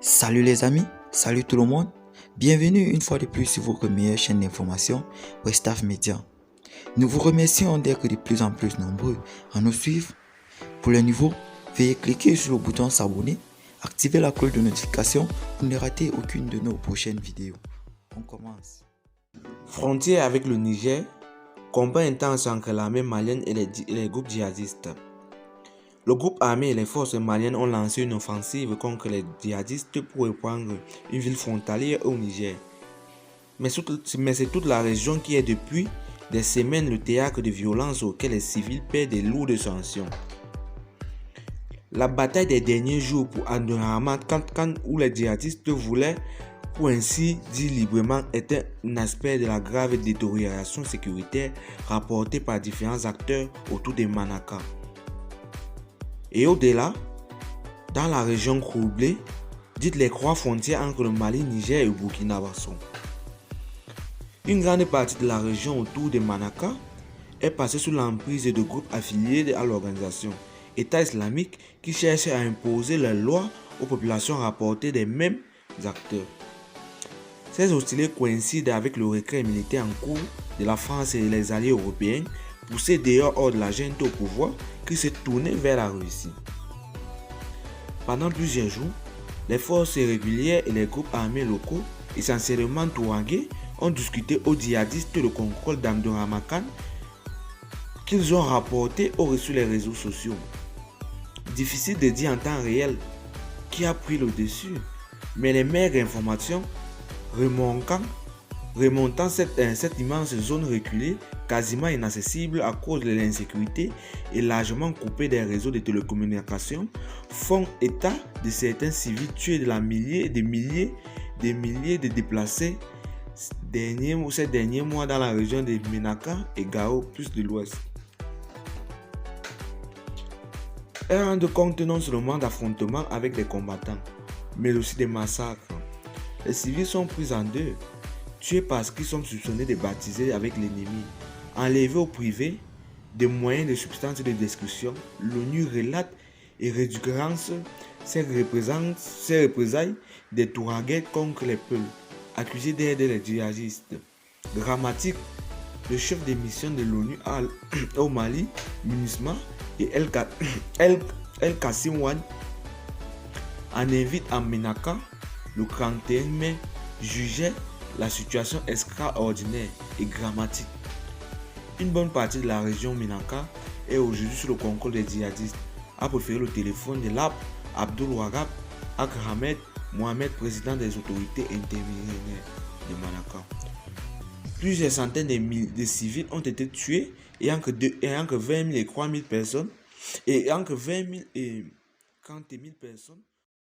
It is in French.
Salut les amis, salut tout le monde. Bienvenue une fois de plus sur votre meilleure chaîne d'information, Westaf Media. Nous vous remercions d'être de plus en plus nombreux à nous suivre. Pour le nouveau, veuillez cliquer sur le bouton s'abonner, activer la cloche de notification pour ne rater aucune de nos prochaines vidéos. On commence. Frontière avec le Niger, combat intense entre l'armée malienne et les groupes djihadistes. Le groupe armé et les forces maliennes ont lancé une offensive contre les djihadistes pour reprendre une ville frontalière au Niger. Mais c'est toute la région qui est depuis des semaines le théâtre de violences auxquelles les civils paient des lourdes sanctions. La bataille des derniers jours pour Abdurrahman Kankan, où les djihadistes voulaient, pour ainsi dire librement, était un aspect de la grave détérioration sécuritaire rapportée par différents acteurs autour de Manaka. Et au-delà, dans la région troublée, dites les croix frontières entre le Mali, Niger et le Burkina Faso. Une grande partie de la région autour de Manaka est passée sous l'emprise de groupes affiliés à l'organisation État islamique qui cherchent à imposer leurs lois aux populations rapportées des mêmes acteurs. Ces hostilités coïncident avec le retrait militaire en cours de la France et les alliés européens, poussés d'ailleurs hors de la junte au pouvoir qui se tournaient vers la Russie. Pendant plusieurs jours, les forces régulières et les groupes armés locaux, essentiellement touareg, ont discuté aux djihadistes le contrôle d'Abdurrahman Khan qu'ils ont rapporté sur les réseaux sociaux. Difficile de dire en temps réel qui a pris le dessus, mais les maigres informations remontant cette immense zone reculée, quasiment inaccessible à cause de l'insécurité et largement coupée des réseaux de télécommunications, font état de certains civils tués, de milliers de déplacés ces derniers mois dans la région de Menaka et Gao, plus de l'ouest. Elles rendent compte non seulement d'affrontements avec des combattants, mais aussi des massacres. Les civils sont pris en deux, tués parce qu'ils sont soupçonnés de baptiser avec l'ennemi, enlevés au privé des moyens de substance et de destruction. L'ONU relate et récurrence ces représailles des Touaregs contre les peuples, accusés d'aider les djihadistes. Dramatique, le chef de mission de l'ONU au Mali, MINUSMA, et El Kassim Wan en invite à Menaka le 31 mai, jugeait la situation extraordinaire et dramatique. Une bonne partie de la région Menaka est aujourd'hui sous le contrôle des djihadistes, a préféré le téléphone de Abdul Wahab Ahmed Mohamed, président des autorités intermédiaires de Manaka. Plusieurs centaines de civils ont été tués et entre 20 000 et 3 000 personnes, et entre 20 000 et 30 000 personnes